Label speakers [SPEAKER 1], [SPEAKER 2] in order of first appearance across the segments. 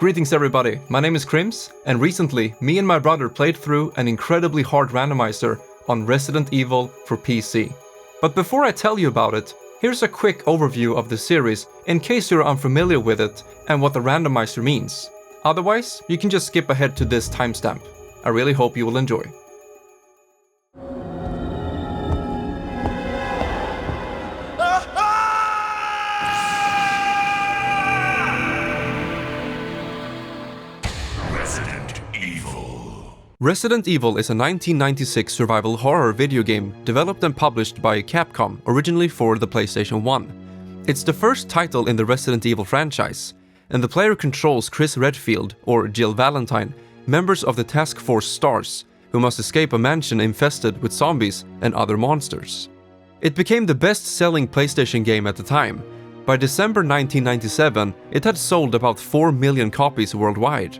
[SPEAKER 1] Greetings everybody, my name is Crims, and recently me and my brother played through an incredibly hard randomizer on Resident Evil for PC. But before I tell you about it, here's a quick overview of the series in case you're unfamiliar with it and what the randomizer means. Otherwise, you can just skip ahead to this timestamp. I really hope you will enjoy. Resident Evil is a 1996 survival horror video game developed and published by Capcom, originally for the PlayStation 1. It's the first title in the Resident Evil franchise, and the player controls Chris Redfield, or Jill Valentine, members of the Task Force STARS, who must escape a mansion infested with zombies and other monsters. It became the best-selling PlayStation game at the time. By December 1997, it had sold about 4 million copies worldwide.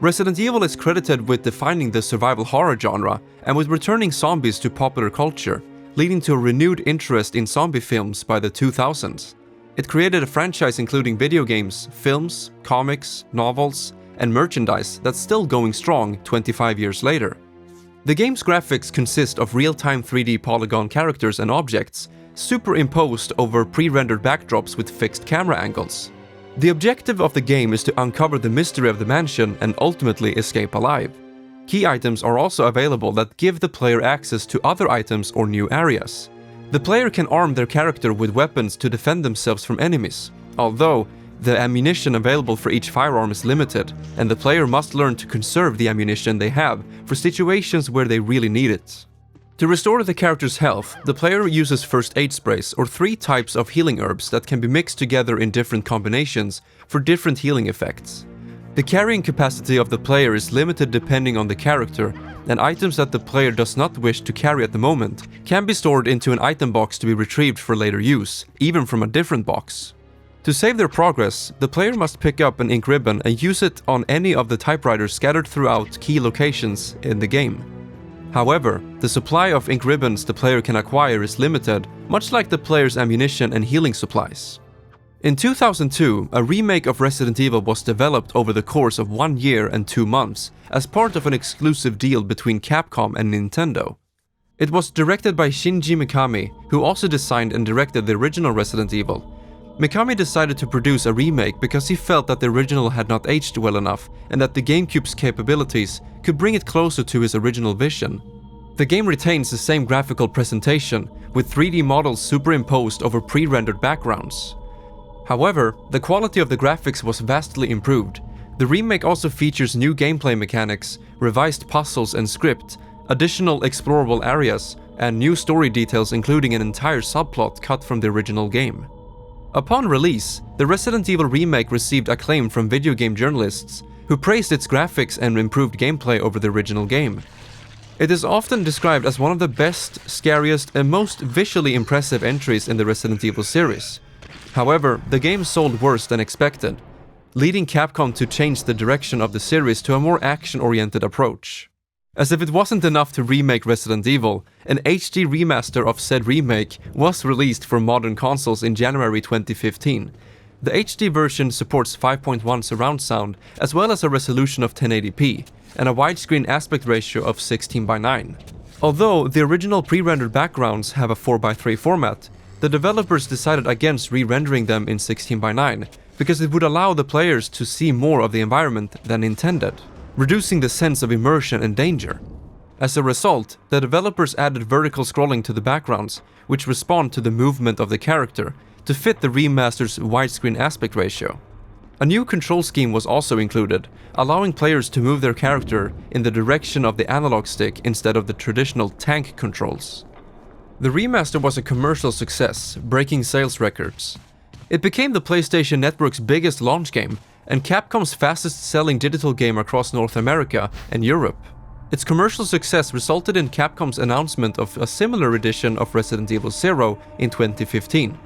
[SPEAKER 1] Resident Evil is credited with defining the survival horror genre and with returning zombies to popular culture, leading to a renewed interest in zombie films by the 2000s. It created a franchise including video games, films, comics, novels, and merchandise that's still going strong 25 years later. The game's graphics consist of real-time 3D polygon characters and objects, superimposed over pre-rendered backdrops with fixed camera angles. The objective of the game is to uncover the mystery of the mansion and ultimately escape alive. Key items are also available that give the player access to other items or new areas. The player can arm their character with weapons to defend themselves from enemies, although the ammunition available for each firearm is limited, and the player must learn to conserve the ammunition they have for situations where they really need it. To restore the character's health, the player uses first aid sprays or 3 types of healing herbs that can be mixed together in different combinations for different healing effects. The carrying capacity of the player is limited depending on the character, and items that the player does not wish to carry at the moment can be stored into an item box to be retrieved for later use, even from a different box. To save their progress, the player must pick up an ink ribbon and use it on any of the typewriters scattered throughout key locations in the game. However, the supply of ink ribbons the player can acquire is limited, much like the player's ammunition and healing supplies. In 2002, a remake of Resident Evil was developed over the course of 1 year and 2 months as part of an exclusive deal between Capcom and Nintendo. It was directed by Shinji Mikami, who also designed and directed the original Resident Evil. Mikami decided to produce a remake because he felt that the original had not aged well enough and that the GameCube's capabilities could bring it closer to his original vision. The game retains the same graphical presentation, with 3D models superimposed over pre-rendered backgrounds. However, the quality of the graphics was vastly improved. The remake also features new gameplay mechanics, revised puzzles and script, additional explorable areas, and new story details including an entire subplot cut from the original game. Upon release, the Resident Evil remake received acclaim from video game journalists, who praised its graphics and improved gameplay over the original game. It is often described as one of the best, scariest, and most visually impressive entries in the Resident Evil series. However, the game sold worse than expected, leading Capcom to change the direction of the series to a more action-oriented approach. As if it wasn't enough to remake Resident Evil, an HD remaster of said remake was released for modern consoles in January 2015. The HD version supports 5.1 surround sound, as well as a resolution of 1080p, and a widescreen aspect ratio of 16:9. Although the original pre-rendered backgrounds have a 4:3 format, the developers decided against re-rendering them in 16:9, because it would allow the players to see more of the environment than intended, reducing the sense of immersion and danger. As a result, the developers added vertical scrolling to the backgrounds, which respond to the movement of the character, to fit the remaster's widescreen aspect ratio. A new control scheme was also included, allowing players to move their character in the direction of the analog stick instead of the traditional tank controls. The remaster was a commercial success, breaking sales records. It became the PlayStation Network's biggest launch game, and Capcom's fastest-selling digital game across North America and Europe. Its commercial success resulted in Capcom's announcement of a similar edition of Resident Evil 0 in 2015.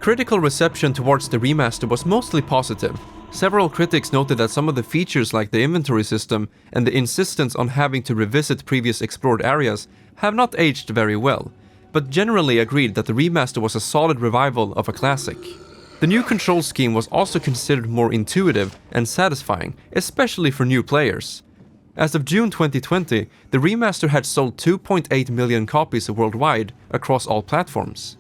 [SPEAKER 1] Critical reception towards the remaster was mostly positive. Several critics noted that some of the features like the inventory system and the insistence on having to revisit previous explored areas have not aged very well, but generally agreed that the remaster was a solid revival of a classic. The new control scheme was also considered more intuitive and satisfying, especially for new players. As of June 2020, the remaster had sold 2.8 million copies worldwide across all platforms.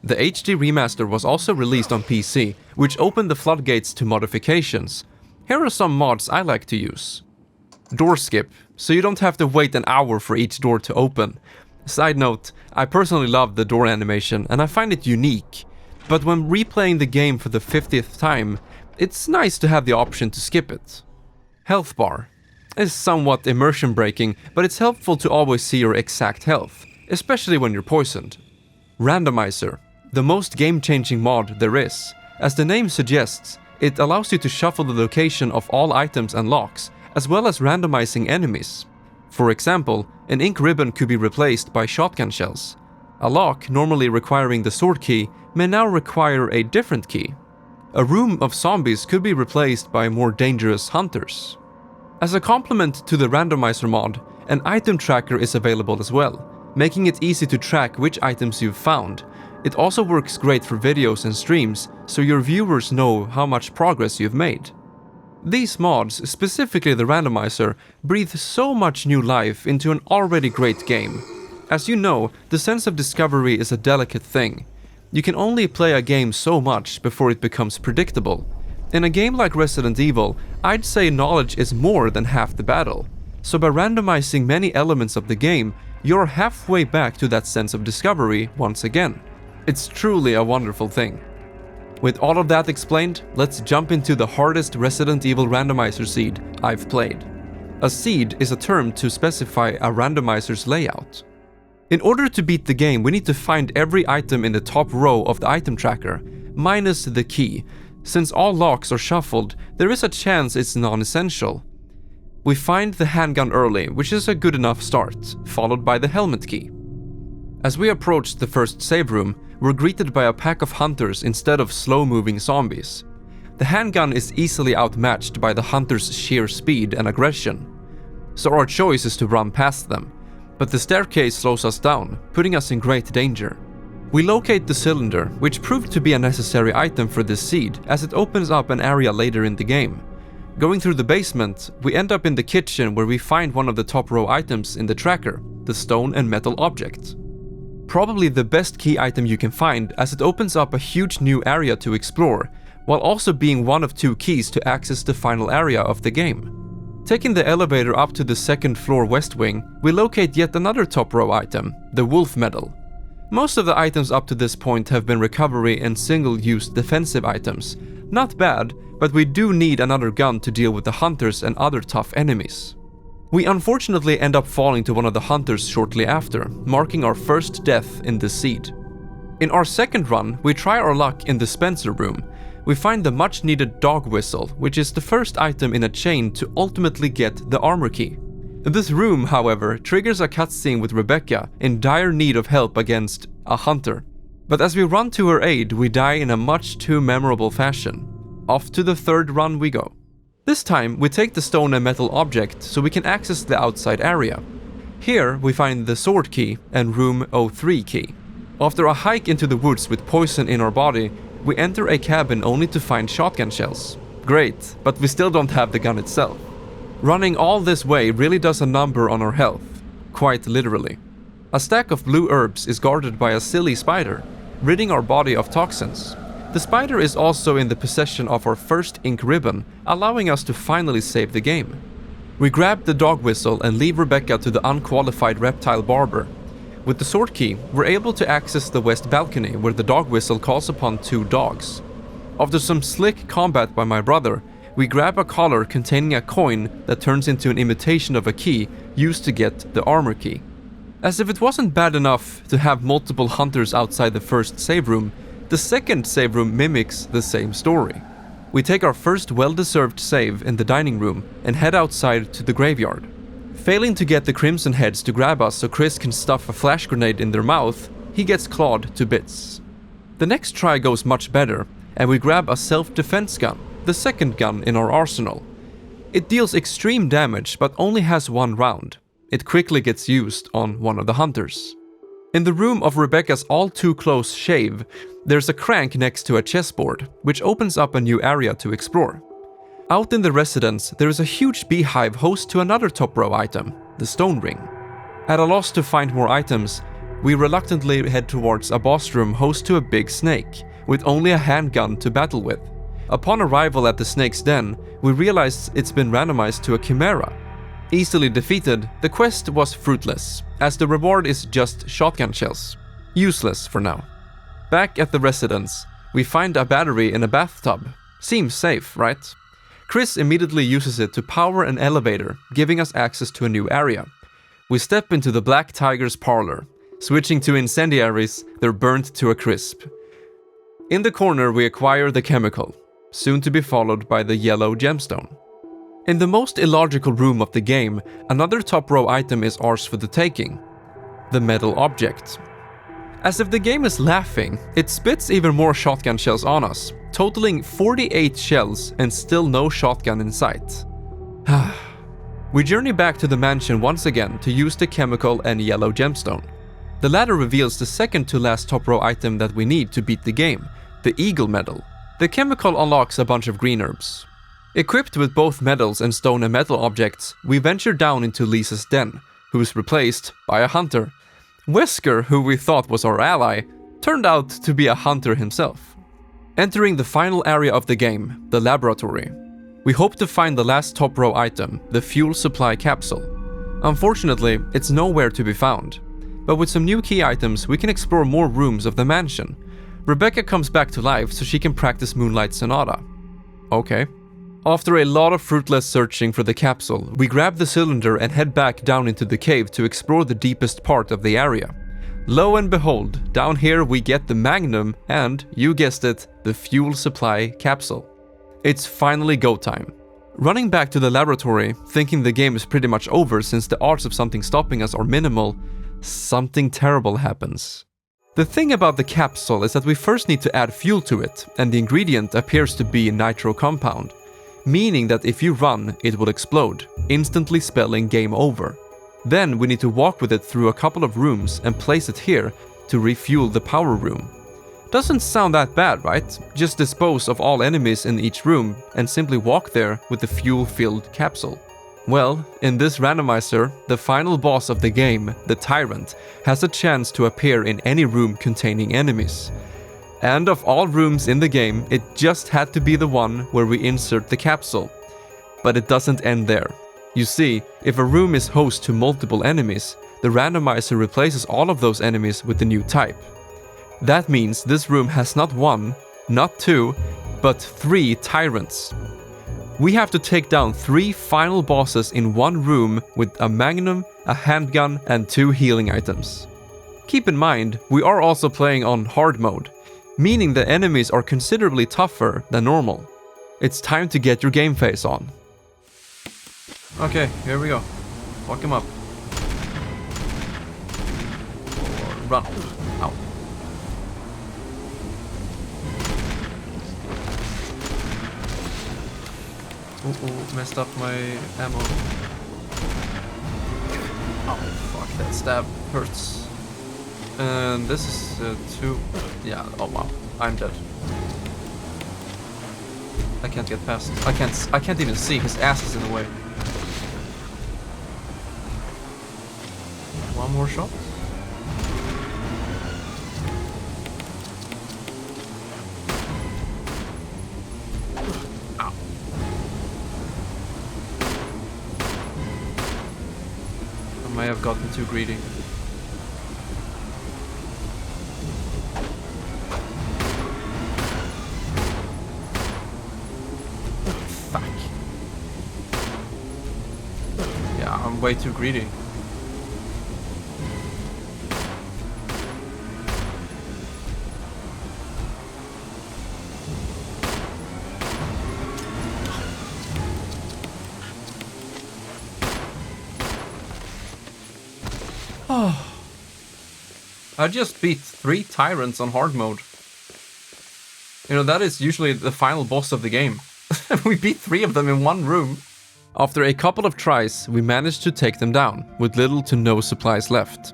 [SPEAKER 1] The HD remaster was also released on PC, which opened the floodgates to modifications. Here are some mods I like to use. Door skip, so you don't have to wait an hour for each door to open. Side note, I personally love the door animation and I find it unique, but when replaying the game for the 50th time, it's nice to have the option to skip it. Health bar is somewhat immersion breaking, but it's helpful to always see your exact health, especially when you're poisoned. Randomizer, the most game-changing mod there is. As the name suggests, it allows you to shuffle the location of all items and locks, as well as randomizing enemies. For example, an ink ribbon could be replaced by shotgun shells. A lock, normally requiring the sword key, may now require a different key. A room of zombies could be replaced by more dangerous hunters. As a complement to the randomizer mod, an item tracker is available as well, making it easy to track which items you've found. It also works great for videos and streams, so your viewers know how much progress you've made. These mods, specifically the randomizer, breathe so much new life into an already great game. As you know, the sense of discovery is a delicate thing. You can only play a game so much before it becomes predictable. In a game like Resident Evil, I'd say knowledge is more than half the battle. So by randomizing many elements of the game, you're halfway back to that sense of discovery once again. It's truly a wonderful thing. With all of that explained, let's jump into the hardest Resident Evil randomizer seed I've played. A seed is a term to specify a randomizer's layout. In order to beat the game, we need to find every item in the top row of the item tracker, minus the key. Since all locks are shuffled, there is a chance it's non-essential. We find the handgun early, which is a good enough start, followed by the helmet key. As we approach the first save room, we're greeted by a pack of hunters instead of slow-moving zombies. The handgun is easily outmatched by the hunters' sheer speed and aggression, so our choice is to run past them. But the staircase slows us down, putting us in great danger. We locate the cylinder, which proved to be a necessary item for this seed, as it opens up an area later in the game. Going through the basement, we end up in the kitchen where we find one of the top row items in the tracker, the stone and metal object. Probably the best key item you can find, as it opens up a huge new area to explore, while also being one of two keys to access the final area of the game. Taking the elevator up to the second floor west wing, we locate yet another top row item, the wolf medal. Most of the items up to this point have been recovery and single-use defensive items. Not bad, but we do need another gun to deal with the hunters and other tough enemies. We unfortunately end up falling to one of the hunters shortly after, marking our first death in this seed. In our second run, we try our luck in the Spencer room. We find the much-needed dog whistle, which is the first item in a chain to ultimately get the armor key. This room, however, triggers a cutscene with Rebecca in dire need of help against a hunter. But as we run to her aid, we die in a much too memorable fashion. Off to the third run we go. This time, we take the stone and metal object so we can access the outside area. Here, we find the sword key and room 03 key. After a hike into the woods with poison in our body, we enter a cabin only to find shotgun shells. Great, but we still don't have the gun itself. Running all this way really does a number on our health, quite literally. A stack of blue herbs is guarded by a silly spider, ridding our body of toxins. The spider is also in the possession of our first ink ribbon, allowing us to finally save the game. We grab the dog whistle and leave Rebecca to the unqualified reptile barber. With the sword key, we're able to access the west balcony where the dog whistle calls upon two dogs. After some slick combat by my brother, we grab a collar containing a coin that turns into an imitation of a key used to get the armor key. As if it wasn't bad enough to have multiple hunters outside the first save room, the second save room mimics the same story. We take our first well-deserved save in the dining room and head outside to the graveyard. Failing to get the Crimson Heads to grab us so Chris can stuff a flash grenade in their mouth, he gets clawed to bits. The next try goes much better, and we grab a self-defense gun, the second gun in our arsenal. It deals extreme damage but only has one round. It quickly gets used on one of the hunters. In the room of Rebecca's all-too-close shave, There's a crank next to a chessboard, which opens up a new area to explore. Out in the residence, there is a huge beehive host to another top row item, the stone ring. At a loss to find more items, we reluctantly head towards a boss room host to a big snake, with only a handgun to battle with. Upon arrival at the snake's den, we realize it's been randomized to a chimera. Easily defeated, the quest was fruitless, as the reward is just shotgun shells. Useless for now. Back at the residence, we find a battery in a bathtub. Seems safe, right? Chris immediately uses it to power an elevator, giving us access to a new area. We step into the Black Tiger's parlor. Switching to incendiaries, they're burnt to a crisp. In the corner, we acquire the chemical, soon to be followed by the yellow gemstone. In the most illogical room of the game, another top row item is ours for the taking. The metal object. As if the game is laughing, it spits even more shotgun shells on us, totaling 48 shells and still no shotgun in sight. We journey back to the mansion once again to use the chemical and yellow gemstone. The latter reveals the second to last top row item that we need to beat the game, the eagle medal. The chemical unlocks a bunch of green herbs. Equipped with both medals and stone and metal objects, we venture down into Lisa's den, who is replaced by a hunter. Wesker, who we thought was our ally, turned out to be a hunter himself. Entering the final area of the game, the laboratory. We hope to find the last top row item, the fuel supply capsule. Unfortunately, it's nowhere to be found. But with some new key items, we can explore more rooms of the mansion. Rebecca comes back to life so she can practice Moonlight Sonata. Okay. After a lot of fruitless searching for the capsule, we grab the cylinder and head back down into the cave to explore the deepest part of the area. Lo and behold, down here we get the Magnum and, you guessed it, the fuel supply capsule. It's finally go time. Running back to the laboratory, thinking the game is pretty much over since the odds of something stopping us are minimal, something terrible happens. The thing about the capsule is that we first need to add fuel to it, and the ingredient appears to be a nitro compound. Meaning that if you run, it will explode, instantly spelling game over. Then we need to walk with it through a couple of rooms and place it here to refuel the power room. Doesn't sound that bad, right? Just dispose of all enemies in each room and simply walk there with the fuel-filled capsule. Well, in this randomizer, the final boss of the game, the Tyrant, has a chance to appear in any room containing enemies. And of all rooms in the game, it just had to be the one where we insert the capsule. But it doesn't end there. You see, if a room is host to multiple enemies, the randomizer replaces all of those enemies with the new type. That means this room has not one, not two, but 3 Tyrants. We have to take down 3 final bosses in one room with a Magnum, a handgun, and 2 healing items. Keep in mind, we are also playing on hard mode, meaning the enemies are considerably tougher than normal. It's time to get your game face on. Okay, here we go. Fuck him up. Or run. Ow. Oh, messed up my ammo. Oh, fuck, that stab hurts. And this is 2... Yeah, oh wow, I'm dead. I can't get past. I can't even see, his ass is in the way. One more shot. Ow. I may have gotten too greedy. Fuck. Yeah, I'm way too greedy. I just beat 3 Tyrants on hard mode. You know, that is usually the final boss of the game. We beat 3 of them in one room. After a couple of tries, we managed to take them down, with little to no supplies left.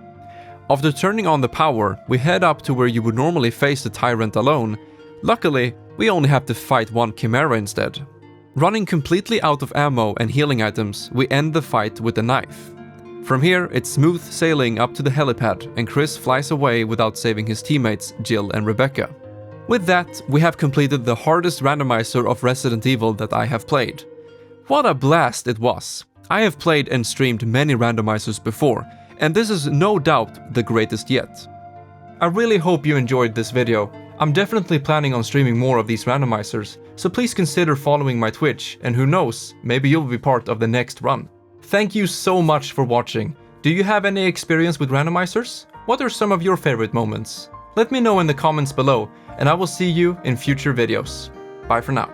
[SPEAKER 1] After turning on the power, we head up to where you would normally face the tyrant alone. Luckily, we only have to fight one chimera instead. Running completely out of ammo and healing items, we end the fight with a knife. From here, it's smooth sailing up to the helipad, and Chris flies away without saving his teammates Jill and Rebecca. With that, we have completed the hardest randomizer of Resident Evil that I have played. What a blast it was! I have played and streamed many randomizers before, and this is no doubt the greatest yet. I really hope you enjoyed this video. I'm definitely planning on streaming more of these randomizers, so please consider following my Twitch, and who knows, maybe you'll be part of the next run. Thank you so much for watching. Do you have any experience with randomizers? What are some of your favorite moments? Let me know in the comments below, and I will see you in future videos. Bye for now.